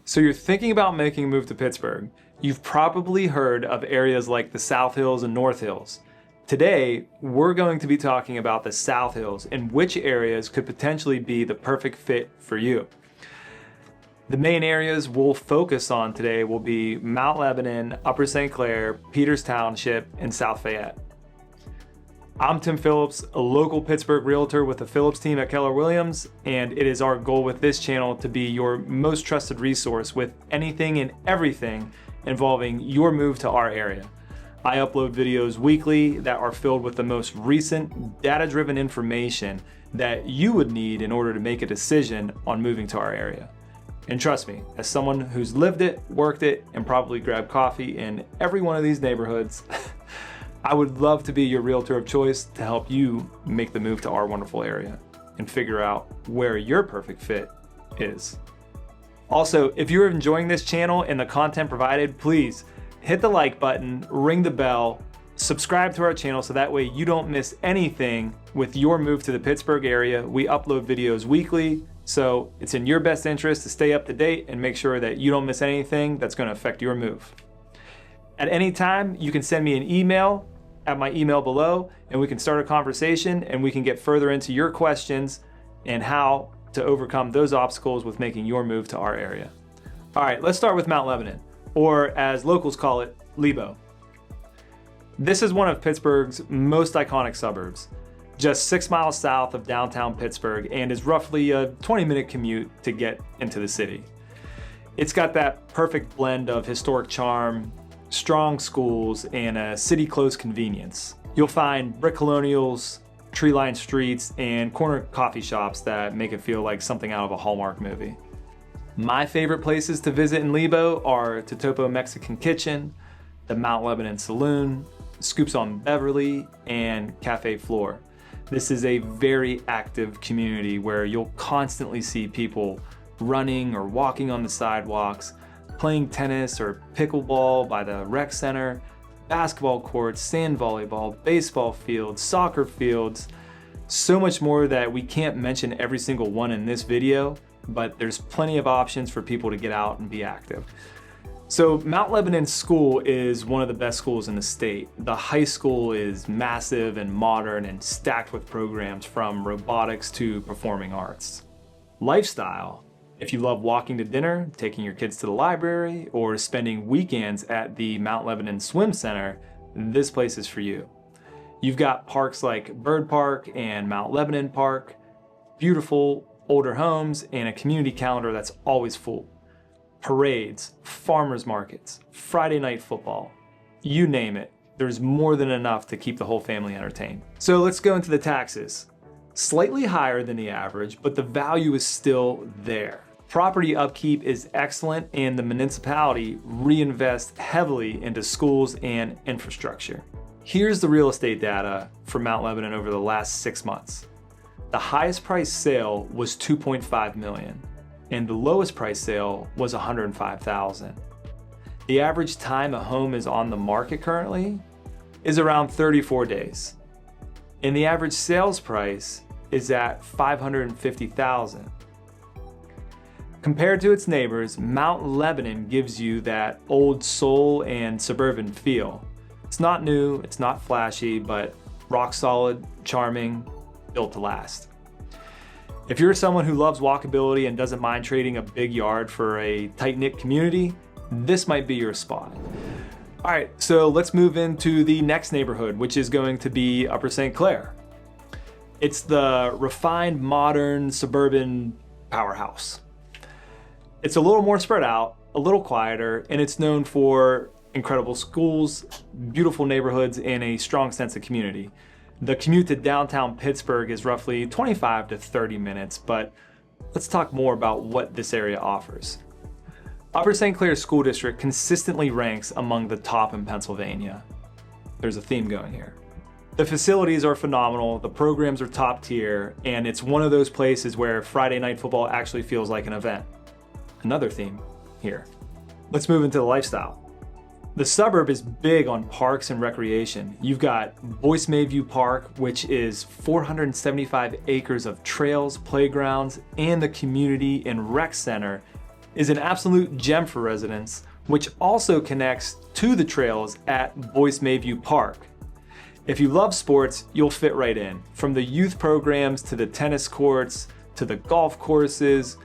So you're thinking about making a move to Pittsburgh. You've probably heard of areas like the South Hills and North Hills. Today, we're going to be talking about the South Hills and which areas could potentially be the perfect fit for you. The main areas we'll focus on today will be Mount Lebanon, Upper St. Clair, Peters Township, and South Fayette. I'm Tim Phillips, a local Pittsburgh realtor with the Phillips team at Keller Williams, and it is our goal with this channel to be your most trusted resource with anything and everything involving your move to our area. I upload videos weekly that are filled with the most recent data-driven information that you would need in order to make a decision on moving to our area. And trust me, as someone who's lived it, worked it, and probably grabbed coffee in every one of these neighborhoods, I would love to be your realtor of choice to help you make the move to our wonderful area and figure out where your perfect fit is. Also, if you're enjoying this channel and the content provided, please hit the like button, ring the bell, subscribe to our channel so that way you don't miss anything with your move to the Pittsburgh area. We upload videos weekly, so it's in your best interest to stay up to date and make sure that you don't miss anything that's going to affect your move. At any time, you can send me an email at my email below, and we can start a conversation and we can get further into your questions and how to overcome those obstacles with making your move to our area. All right, let's start with Mount Lebanon, or as locals call it, Lebo. This is one of Pittsburgh's most iconic suburbs, just 6 miles south of downtown Pittsburgh, and is roughly a 20-minute commute to get into the city. It's got that perfect blend of historic charm, strong schools, and a city-close convenience. You'll find brick colonials, tree-lined streets, and corner coffee shops that make it feel like something out of a Hallmark movie. My favorite places to visit in Lebo are Totopo Mexican Kitchen, the Mount Lebanon Saloon, Scoops on Beverly, and Cafe Floor. This is a very active community where you'll constantly see people running or walking on the sidewalks, playing tennis or pickleball by the rec center, basketball courts, sand volleyball, baseball fields, soccer fields, so much more that we can't mention every single one in this video, but there's plenty of options for people to get out and be active. So Mount Lebanon School is one of the best schools in the state. The high school is massive and modern and stacked with programs from robotics to performing arts. Lifestyle: if you love walking to dinner, taking your kids to the library, or spending weekends at the Mount Lebanon Swim Center, this place is for you. You've got parks like Bird Park and Mount Lebanon Park, beautiful older homes, and a community calendar that's always full. Parades, farmers markets, Friday night football, you name it, there's more than enough to keep the whole family entertained. So let's go into the taxes. Slightly higher than the average, but the value is still there. Property upkeep is excellent, and the municipality reinvests heavily into schools and infrastructure. Here's the real estate data for Mount Lebanon over the last 6 months. The highest price sale was $2.5 million, and the lowest price sale was $105,000. The average time a home is on the market currently is around 34 days, and the average sales price is at $550,000. Compared to its neighbors, Mount Lebanon gives you that old soul and suburban feel. It's not new, it's not flashy, but rock solid, charming, built to last. If you're someone who loves walkability and doesn't mind trading a big yard for a tight-knit community, this might be your spot. All right, so let's move into the next neighborhood, which is going to be Upper St. Clair. It's the refined, modern, suburban powerhouse. It's a little more spread out, a little quieter, and it's known for incredible schools, beautiful neighborhoods, and a strong sense of community. The commute to downtown Pittsburgh is roughly 25 to 30 minutes, but let's talk more about what this area offers. Upper St. Clair School District consistently ranks among the top in Pennsylvania. There's a theme going here. The facilities are phenomenal, the programs are top tier, and it's one of those places where Friday night football actually feels like an event. Another theme here. Let's move into the lifestyle. The suburb is big on parks and recreation. You've got Boyce Mayview Park, which is 475 acres of trails, playgrounds, and the community and rec center is an absolute gem for residents, which also connects to the trails at Boyce Mayview Park. If you love sports, you'll fit right in. From the youth programs to the tennis courts to the golf courses,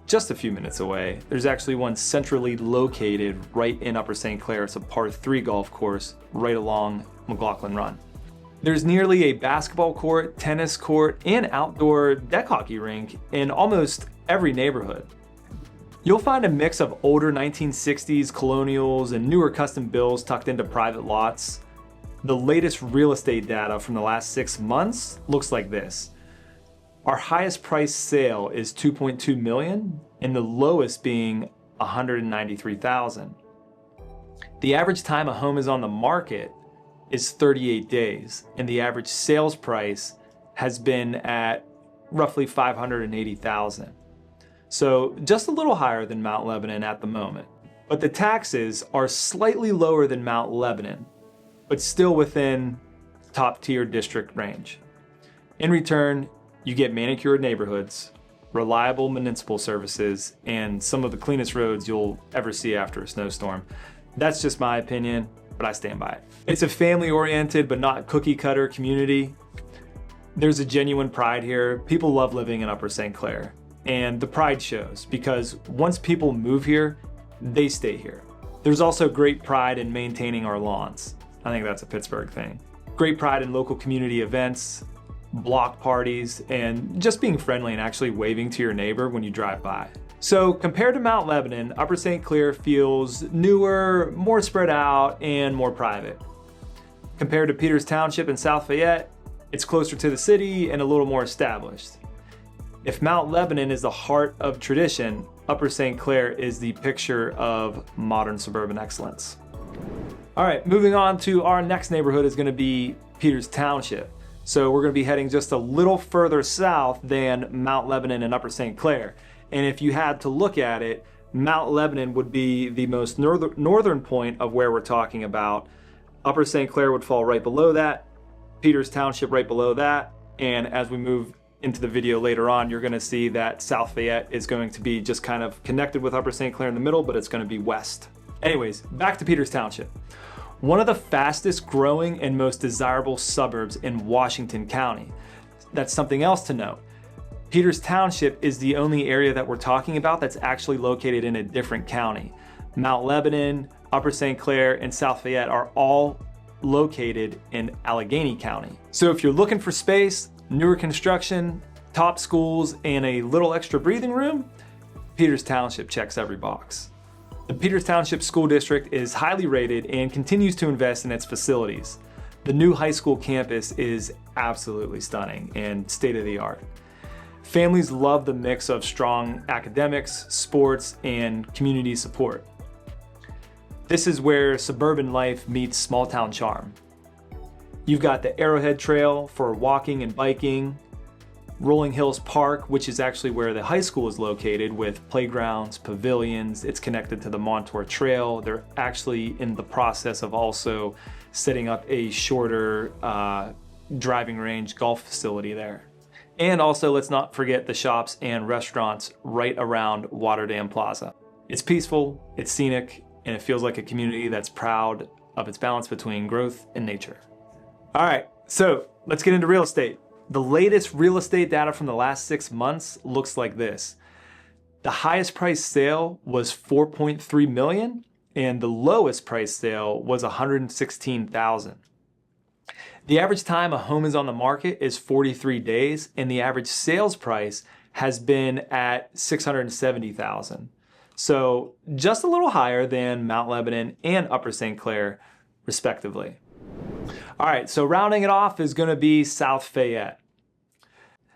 just a few minutes away. There's actually one centrally located right in Upper St. Clair. It's a par 3 golf course right along McLaughlin Run. There's nearly a basketball court, tennis court, and outdoor deck hockey rink in almost every neighborhood. You'll find a mix of older 1960s colonials and newer custom builds tucked into private lots. The latest real estate data from the last 6 months looks like this. Our highest price sale is $2.2 million, and the lowest being $193,000. The average time a home is on the market is 38 days, and the average sales price has been at roughly $580,000. So just a little higher than Mount Lebanon at the moment. But the taxes are slightly lower than Mount Lebanon, but still within top tier district range. In return, you get manicured neighborhoods, reliable municipal services, and some of the cleanest roads you'll ever see after a snowstorm. That's just my opinion, but I stand by it. It's a family-oriented but not cookie-cutter community. There's a genuine pride here. People love living in Upper St. Clair, and the pride shows because once people move here, they stay here. There's also great pride in maintaining our lawns. I think that's a Pittsburgh thing. Great pride in local community events, block parties, and just being friendly and actually waving to your neighbor when you drive by. So compared to Mount Lebanon, Upper St. Clair feels newer, more spread out, and more private. Compared to Peters Township and South Fayette, it's closer to the city and a little more established. If Mount Lebanon is the heart of tradition, Upper St. Clair is the picture of modern suburban excellence. All right, moving on to our next neighborhood is gonna be Peters Township. So we're gonna be heading just a little further south than Mount Lebanon and Upper St. Clair. And if you had to look at it, Mount Lebanon would be the most northern point of where we're talking about. Upper St. Clair would fall right below that, Peters Township right below that, and as we move into the video later on, you're gonna see that South Fayette is going to be just kind of connected with Upper St. Clair in the middle, but it's gonna be west. Anyways, back to Peters Township. One of the fastest growing and most desirable suburbs in Washington County. That's something else to note. Peters Township is the only area that we're talking about that's actually located in a different county. Mount Lebanon, Upper St. Clair, and South Fayette are all located in Allegheny County. So if you're looking for space, newer construction, top schools, and a little extra breathing room, Peters Township checks every box. The Peters Township School District is highly rated and continues to invest in its facilities. The new high school campus is absolutely stunning and state-of-the-art. Families love the mix of strong academics, sports, and community support. This is where suburban life meets small-town charm. You've got the Arrowhead Trail for walking and biking, Rolling Hills Park, which is actually where the high school is located, with playgrounds, pavilions. It's connected to the Montour Trail. They're actually in the process of also setting up a shorter driving range golf facility there. And also, let's not forget the shops and restaurants right around Waterdam Plaza. It's peaceful, it's scenic, and it feels like a community that's proud of its balance between growth and nature. All right, so let's get into real estate. The latest real estate data from the last 6 months looks like this. The highest price sale was $4.3 million, and the lowest price sale was $116,000. The average time a home is on the market is 43 days, and the average sales price has been at $670,000. So just a little higher than Mount Lebanon and Upper St. Clair, respectively. All right, so rounding it off is gonna be South Fayette.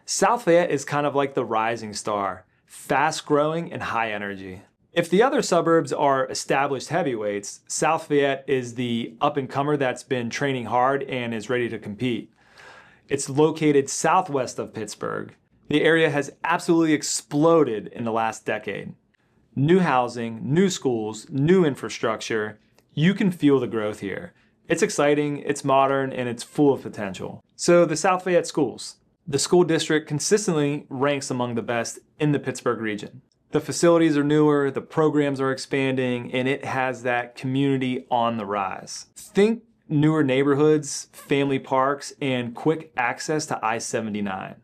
South Fayette is kind of like the rising star, fast growing and high energy. If the other suburbs are established heavyweights, South Fayette is the up-and-comer that's been training hard and is ready to compete. It's located southwest of Pittsburgh. The area has absolutely exploded in the last decade. New housing, new schools, new infrastructure. You can feel the growth here. It's exciting, it's modern, and it's full of potential. So the South Fayette schools. The school district consistently ranks among the best in the Pittsburgh region. The facilities are newer, the programs are expanding, and it has that community on the rise. Think newer neighborhoods, family parks, and quick access to I-79.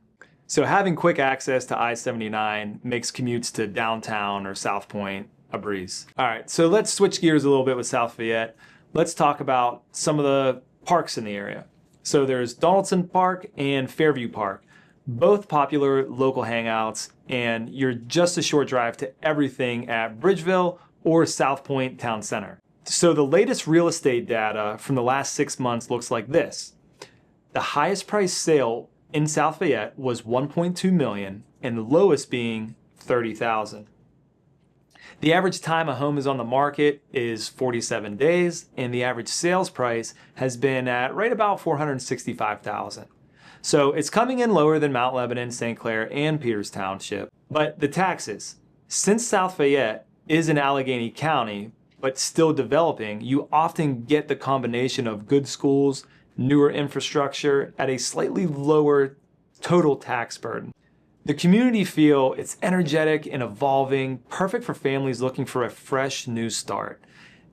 So having quick access to I-79 makes commutes to downtown or South Point a breeze. All right, so let's switch gears a little bit with South Fayette. Let's talk about some of the parks in the area. So there's Donaldson Park and Fairview Park, both popular local hangouts, and you're just a short drive to everything at Bridgeville or South Point Town Center. So the latest real estate data from the last 6 months looks like this. The highest price sale in South Fayette was $1.2 million, and the lowest being $30,000. The average time a home is on the market is 47 days, and the average sales price has been at right about $465,000. So it's coming in lower than Mount Lebanon, St. Clair, and Peters Township. But the taxes, since South Fayette is in Allegheny County, but still developing, you often get the combination of good schools, newer infrastructure at a slightly lower total tax burden. The community feel it's energetic and evolving, perfect for families looking for a fresh new start.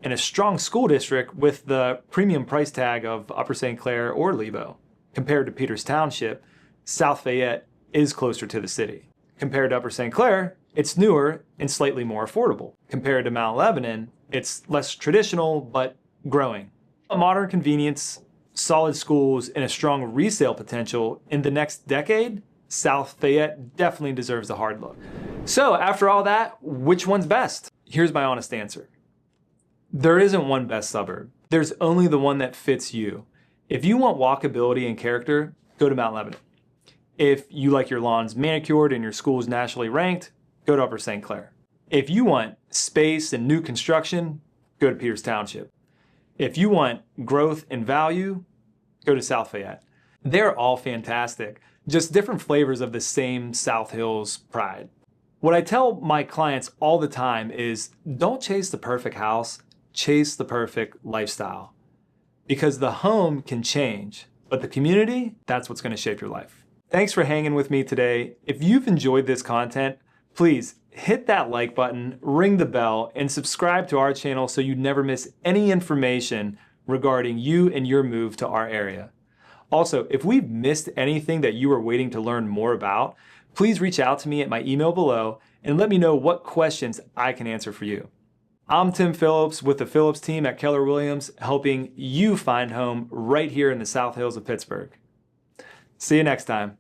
And a strong school district with the premium price tag of Upper St. Clair or Lebo. Compared to Peters Township, South Fayette is closer to the city. Compared to Upper St. Clair, it's newer and slightly more affordable. Compared to Mount Lebanon, it's less traditional but growing. A modern convenience, solid schools, and a strong resale potential in the next decade, South Fayette definitely deserves a hard look. So after all that, which one's best? Here's my honest answer. There isn't one best suburb. There's only the one that fits you. If you want walkability and character, go to Mount Lebanon. If you like your lawns manicured and your schools nationally ranked, go to Upper St. Clair. If you want space and new construction, go to Peters Township. If you want growth and value, go to South Fayette. They're all fantastic, just different flavors of the same South Hills pride. What I tell my clients all the time is don't chase the perfect house, chase the perfect lifestyle. Because the home can change, but the community, that's what's going to shape your life. Thanks for hanging with me today. If you've enjoyed this content, please hit that like button, ring the bell, and subscribe to our channel so you never miss any information regarding you and your move to our area. Also, if we've missed anything that you are waiting to learn more about, please reach out to me at my email below and let me know what questions I can answer for you. I'm Tim Phillips with the Phillips team at Keller Williams, helping you find home right here in the South Hills of Pittsburgh. See you next time.